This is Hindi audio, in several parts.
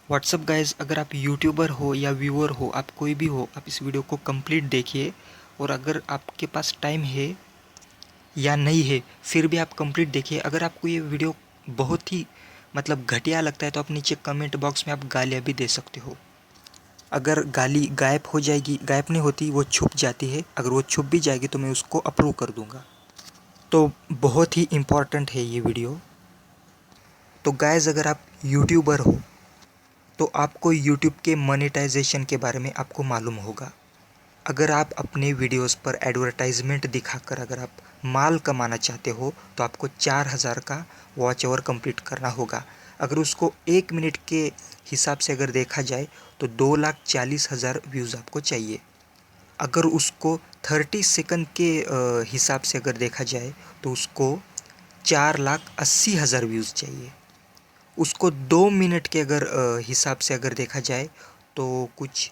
व्हाट्सअप गाइज़, अगर आप यूट्यूबर हो या व्यूअर हो, आप कोई भी हो, आप इस वीडियो को कंप्लीट देखिए। और अगर आपके पास टाइम है या नहीं है, फिर भी आप कंप्लीट देखिए। अगर आपको ये वीडियो बहुत ही घटिया लगता है तो आप नीचे कमेंट बॉक्स में आप गालियाँ भी दे सकते हो। अगर गाली गायब हो जाएगी, गायब नहीं होती, वो छुप जाती है। अगर वो छुप भी जाएगी तो मैं उसको अप्रूव कर दूंगा। तो बहुत ही इम्पॉर्टेंट है ये वीडियो। तो गाइज़, अगर आप यूट्यूबर हो तो आपको यूट्यूब के मोनेटाइजेशन के बारे में आपको मालूम होगा। अगर आप अपने वीडियोस पर एडवर्टाइजमेंट दिखाकर अगर आप माल कमाना चाहते हो तो आपको 4000 का वॉच ओवर कंप्लीट करना होगा। अगर उसको 1 मिनट के हिसाब से अगर देखा जाए तो 2,40,000 व्यूज़ आपको चाहिए। अगर उसको 30 सेकंड के हिसाब से अगर देखा जाए तो उसको 4,80,000 व्यूज़ चाहिए। उसको 2 मिनट के अगर हिसाब से अगर देखा जाए तो कुछ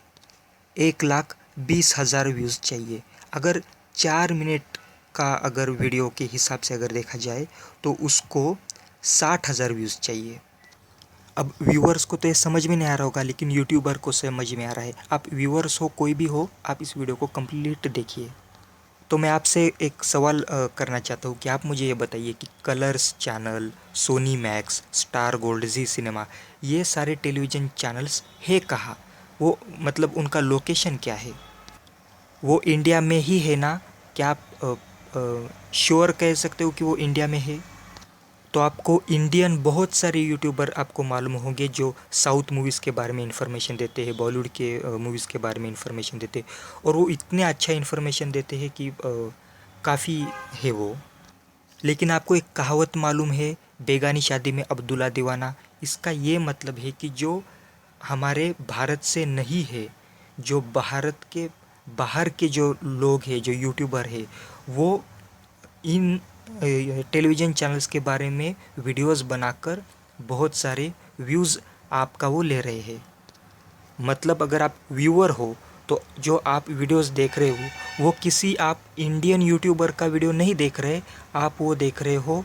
1,20,000 व्यूज़ चाहिए। अगर 4 मिनट का अगर वीडियो के हिसाब से अगर देखा जाए तो उसको 60,000 व्यूज़ चाहिए। अब व्यूअर्स को तो ये समझ में नहीं आ रहा होगा, लेकिन यूट्यूबर को समझ में आ रहा है। आप व्यूअर्स हो, कोई भी हो, आप इस वीडियो को कंप्लीट देखिए। तो मैं आपसे एक सवाल करना चाहता हूँ कि आप मुझे ये बताइए कि Colors channel, Sony Max, Star Gold, Zee Cinema, ये सारे टेलीविज़न चैनल्स है कहाँ? वो उनका लोकेशन क्या है? वो इंडिया में ही है ना? क्या आप श्योर कह सकते हो कि वो इंडिया में है? तो आपको इंडियन बहुत सारे यूट्यूबर आपको मालूम होंगे जो साउथ मूवीज़ के बारे में इंफॉर्मेशन देते हैं, बॉलीवुड के मूवीज़ के बारे में इंफॉर्मेशन देते हैं। और वो इतने अच्छा इंफॉर्मेशन देते हैं कि काफ़ी है वो। लेकिन आपको एक कहावत मालूम है, बेगानी शादी में अब्दुल्ला दीवाना? इसका ये मतलब है कि जो हमारे भारत से नहीं है, जो भारत के बाहर के जो लोग हैं, जो यूट्यूबर है, वो इन टेलीविज़न चैनल्स के बारे में वीडियोस बनाकर बहुत सारे व्यूज़ आपका वो ले रहे हैं। अगर आप व्यूअर हो तो जो आप वीडियोस देख रहे हो वो किसी आप इंडियन यूट्यूबर का वीडियो नहीं देख रहे, आप वो देख रहे हो।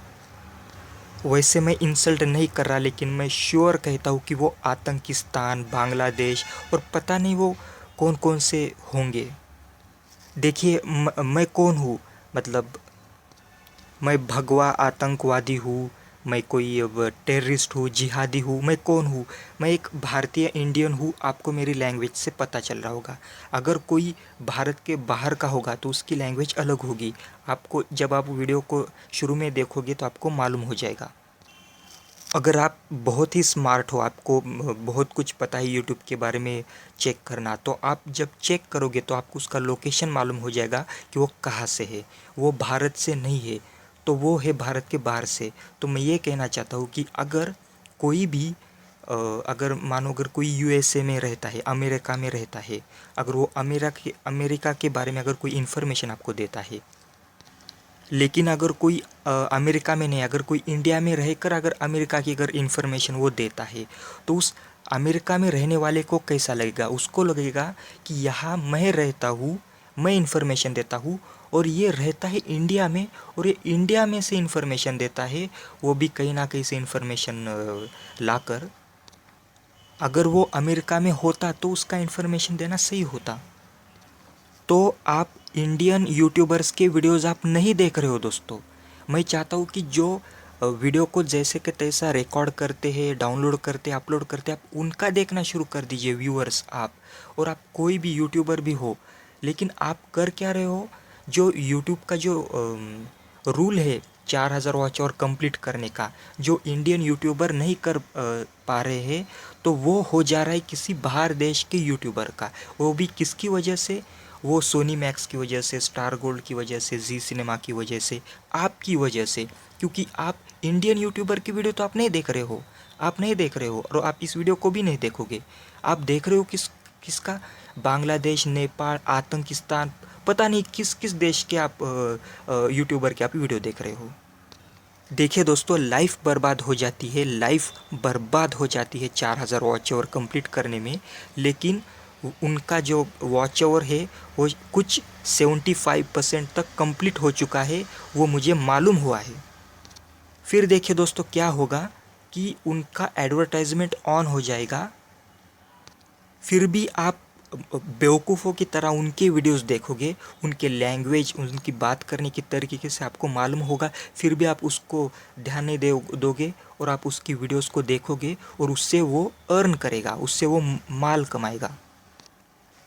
वैसे मैं इंसल्ट नहीं कर रहा, लेकिन मैं श्योर कहता हूँ कि वो आतंकिस्तान, बांग्लादेश और पता नहीं वो कौन कौन से होंगे। देखिए, मैं कौन हूँ? मतलब मैं भगवा आतंकवादी हूँ, मैं कोई अब टेररिस्ट हूँ, जिहादी हूँ? मैं कौन हूँ? मैं एक भारतीय इंडियन हूँ। आपको मेरी लैंग्वेज से पता चल रहा होगा। अगर कोई भारत के बाहर का होगा तो उसकी लैंग्वेज अलग होगी। आपको जब आप वीडियो को शुरू में देखोगे तो आपको मालूम हो जाएगा। अगर आप बहुत ही स्मार्ट हो, आपको बहुत कुछ पता है यूट्यूब के बारे में चेक करना, तो आप जब चेक करोगे तो आपको उसका लोकेशन मालूम हो जाएगा कि वो कहाँ से है। वो भारत से नहीं है, तो वो है भारत के बाहर से। तो मैं ये कहना चाहता हूँ कि अगर कोई भी अगर मानो अगर कोई यूएसए में रहता है, अमेरिका में रहता है, अगर वो अमेरिका के बारे में अगर कोई इन्फॉर्मेशन आपको देता है, लेकिन अगर कोई अमेरिका में नहीं, अगर कोई इंडिया में रहकर अगर अमेरिका की अगर इन्फॉर्मेशन वो देता है, तो उस अमेरिका में रहने वाले को कैसा लगेगा? उसको लगेगा कि यहाँ मैं रहता हूँ, मैं इन्फॉर्मेशन देता हूँ, और ये रहता है इंडिया में, और ये इंडिया में से इन्फॉर्मेशन देता है, वो भी कहीं ना कहीं से इन्फॉर्मेशन लाकर। अगर वो अमेरिका में होता तो उसका इन्फॉर्मेशन देना सही होता। तो आप इंडियन यूट्यूबर्स के वीडियोस आप नहीं देख रहे हो दोस्तों। मैं चाहता हूँ कि जो वीडियो को जैसे कि तैसा रिकॉर्ड करते हैं, डाउनलोड करते, अपलोड करते, आप उनका देखना शुरू कर दीजिए व्यूअर्स आप। और आप कोई भी यूट्यूबर भी हो, लेकिन आप कर क्या रहे हो? जो यूट्यूब का जो रूल है 4000 वॉच और कंप्लीट करने का, जो इंडियन यूट्यूबर नहीं कर पा रहे हैं, तो वो हो जा रहा है किसी बाहर देश के यूट्यूबर का। वो भी किसकी वजह से? वो सोनी मैक्स की वजह से, स्टार गोल्ड की वजह से, जी सिनेमा की वजह से, आपकी वजह से। क्योंकि आप इंडियन यूट्यूबर की वीडियो तो आप नहीं देख रहे हो, आप नहीं देख रहे हो, और आप इस वीडियो को भी नहीं देखोगे। आप देख रहे हो किसका? बांग्लादेश, नेपाल, आतंकिस्तान, पता नहीं किस किस देश के आप यूट्यूबर के आप वीडियो देख रहे हो। देखिए दोस्तों, लाइफ बर्बाद हो जाती है, लाइफ बर्बाद हो जाती है 4000 वॉच आवर कंप्लीट करने में। लेकिन उनका जो वॉच आवर है वो कुछ 75% तक कंप्लीट हो चुका है, वो मुझे मालूम हुआ है। फिर देखिए दोस्तों क्या होगा कि उनका एडवर्टाइजमेंट ऑन हो जाएगा, फिर भी आप बेवकूफ़ों की तरह उनके वीडियोस देखोगे, उनके लैंग्वेज, उनकी बात करने की तरीके से आपको मालूम होगा, फिर भी आप उसको ध्यान नहीं दोगे और आप उसकी वीडियोस को देखोगे और उससे वो अर्न करेगा, उससे वो माल कमाएगा।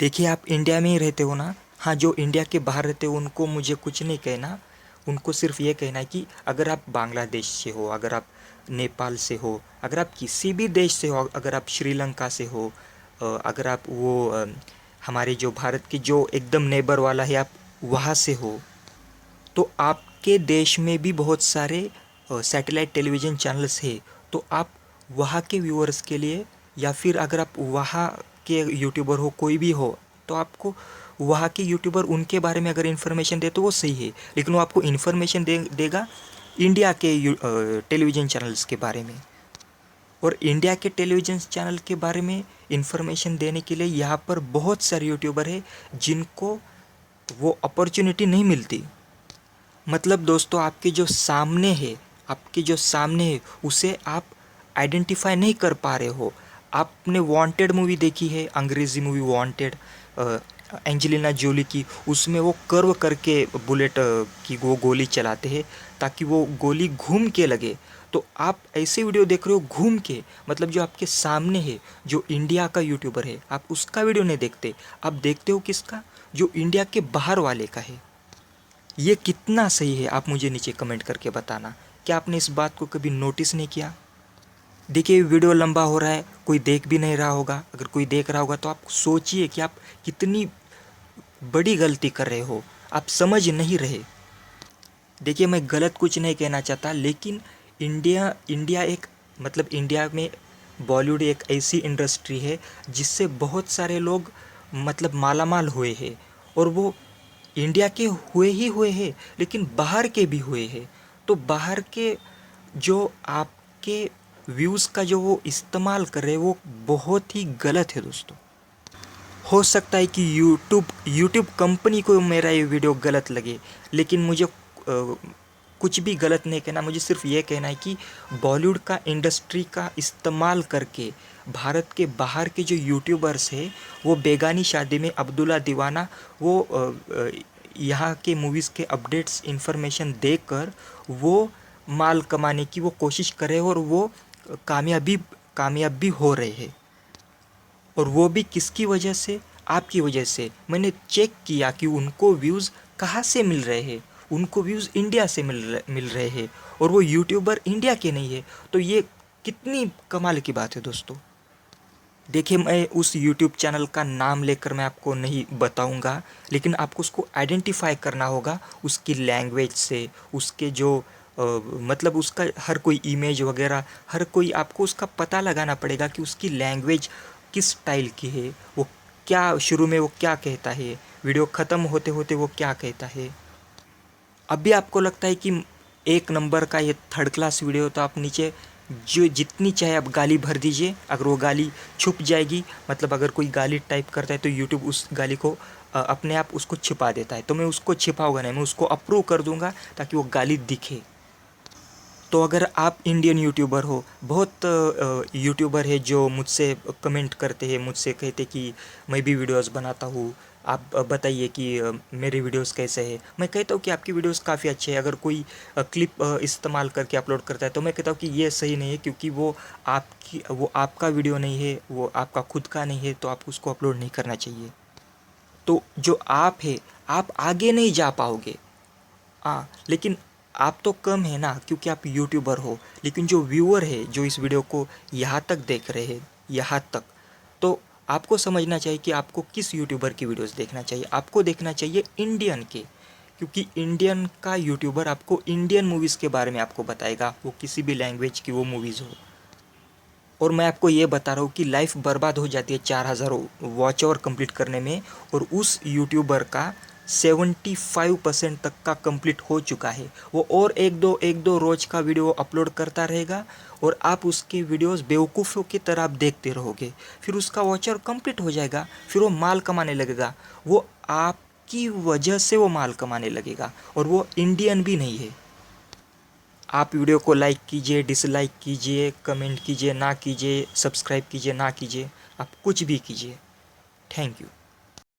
देखिए, आप इंडिया में ही रहते हो ना। हाँ, जो इंडिया के बाहर रहते हो उनको मुझे कुछ नहीं कहना, उनको सिर्फ ये कहना है कि अगर आप बांग्लादेश से हो, अगर आप नेपाल से हो, अगर आप किसी भी देश से हो, अगर आप श्रीलंका से हो, अगर आप हमारे जो भारत की जो एकदम नेबर वाला है, आप वहाँ से हो, तो आपके देश में भी बहुत सारे सैटेलाइट टेलीविज़न चैनल्स है। तो आप वहाँ के व्यूअर्स के लिए, या फिर अगर आप वहाँ के यूट्यूबर हो, कोई भी हो, तो आपको वहाँ के यूट्यूबर उनके बारे में अगर इन्फॉर्मेशन दे तो वो सही है, लेकिन वो आपको इन्फॉर्मेशन देगा इंडिया के टेलीविज़न चैनल्स के बारे में। और इंडिया के टेलीविज़न चैनल के बारे में इन्फॉर्मेशन देने के लिए यहाँ पर बहुत सारे यूट्यूबर है जिनको वो अपॉर्चुनिटी नहीं मिलती। मतलब दोस्तों, आपके जो सामने है उसे आप आइडेंटिफाई नहीं कर पा रहे हो। आपने वांटेड मूवी देखी है, अंग्रेज़ी मूवी वांटेड, एंजेलिना जोली की, उसमें वो कर्व करके बुलेट की वो गोली चलाते हैं ताकि वो गोली घूम के लगे। तो आप ऐसे वीडियो देख रहे हो घूम के, मतलब जो आपके सामने है, जो इंडिया का यूट्यूबर है, आप उसका वीडियो नहीं देखते, आप देखते हो किसका, जो इंडिया के बाहर वाले का है। ये कितना सही है, आप मुझे नीचे कमेंट करके बताना। क्या आपने इस बात को कभी नोटिस नहीं किया? देखिए, वीडियो लंबा हो रहा है, कोई देख भी नहीं रहा होगा। अगर कोई देख रहा होगा तो आप सोचिए कि आप कितनी बड़ी गलती कर रहे हो, आप समझ नहीं रहे। देखिए, मैं गलत कुछ नहीं कहना चाहता, लेकिन इंडिया एक, मतलब इंडिया में बॉलीवुड एक ऐसी इंडस्ट्री है जिससे बहुत सारे लोग मतलब मालामाल हुए हैं, और वो इंडिया के हुए हैं, लेकिन बाहर के भी हुए हैं। तो बाहर के जो आपके व्यूज़ का जो वो इस्तेमाल कर रहे हैं वो बहुत ही गलत है दोस्तों। हो सकता है कि यूट्यूब कंपनी को मेरा ये वीडियो गलत लगे, लेकिन मुझे कुछ भी गलत नहीं कहना। मुझे सिर्फ ये कहना है कि बॉलीवुड का इंडस्ट्री का इस्तेमाल करके भारत के बाहर के जो यूट्यूबर्स हैं, वो बेगानी शादी में अब्दुल्ला दीवाना, वो यहाँ के मूवीज़ के अपडेट्स इन्फॉर्मेशन देकर वो माल कमाने की वो कोशिश कर रहे हैं, और वो कामयाब भी हो रहे हैं। और वो भी किसकी वजह से? आपकी वजह से। मैंने चेक किया कि उनको व्यूज़ कहाँ से मिल रहे हैं। उनको व्यूज़ इंडिया से मिल रहे हैं, और वो यूट्यूबर इंडिया के नहीं है। तो ये कितनी कमाल की बात है दोस्तों। देखिए, मैं उस यूट्यूब चैनल का नाम लेकर मैं आपको नहीं बताऊंगा, लेकिन आपको उसको आइडेंटिफाई करना होगा उसकी लैंग्वेज से, उसके जो मतलब उसका हर कोई इमेज वगैरह, हर कोई आपको उसका पता लगाना पड़ेगा कि उसकी लैंग्वेज किस स्टाइल की है, वो क्या शुरू में वो क्या कहता है, वीडियो ख़त्म होते होते वो क्या कहता है। अभी आपको लगता है कि एक नंबर का ये थर्ड क्लास वीडियो, तो आप नीचे जो जितनी चाहे आप गाली भर दीजिए। अगर वो गाली छुप जाएगी, मतलब अगर कोई गाली टाइप करता है तो यूट्यूब उस गाली को अपने आप उसको छिपा देता है। तो मैं उसको छिपाऊंगा नहीं, मैं उसको अप्रूव कर दूंगा ताकि वो गाली दिखे। तो अगर आप इंडियन यूट्यूबर हो, बहुत यूट्यूबर है जो मुझसे कमेंट करते हैं, मुझसे कहते कि मैं भी वीडियोस बनाता हूँ, आप बताइए कि मेरे वीडियोस कैसे हैं। मैं कहता हूँ कि आपकी वीडियोस काफ़ी अच्छे हैं। अगर कोई क्लिप इस्तेमाल करके अपलोड करता है तो मैं कहता हूँ कि ये सही नहीं है, क्योंकि वो आपका वीडियो नहीं है, वो आपका खुद का नहीं है, तो आप उसको अपलोड नहीं करना चाहिए। तो जो आप है, आप आगे नहीं जा पाओगे। हाँ, लेकिन आप तो कम है ना, क्योंकि आप यूट्यूबर हो। लेकिन जो व्यूअर है, जो इस वीडियो को यहाँ तक देख रहे हैं, यहाँ तक, तो आपको समझना चाहिए कि आपको किस यूट्यूबर की वीडियोस देखना चाहिए। आपको देखना चाहिए इंडियन के, क्योंकि इंडियन का यूट्यूबर आपको इंडियन मूवीज़ के बारे में आपको बताएगा, वो किसी भी लैंग्वेज की वो मूवीज़ हो। और मैं आपको ये बता रहा हूँ कि लाइफ बर्बाद हो जाती है 4000 वॉच आवर कंप्लीट करने में, और उस यूट्यूबर का 75% तक का कंप्लीट हो चुका है। वो और एक दो रोज का वीडियो अपलोड करता रहेगा, और आप उसके वीडियोस बेवकूफ़ों की तरह आप देखते रहोगे। फिर उसका वॉच आवर कंप्लीट हो जाएगा, फिर वो माल कमाने लगेगा। वो आपकी वजह से वो माल कमाने लगेगा, और वो इंडियन भी नहीं है। आप वीडियो को लाइक कीजिए, डिसलाइक कीजिए, कमेंट कीजिए, ना कीजिए, सब्सक्राइब कीजिए, ना कीजिए, आप कुछ भी कीजिए। Thank you.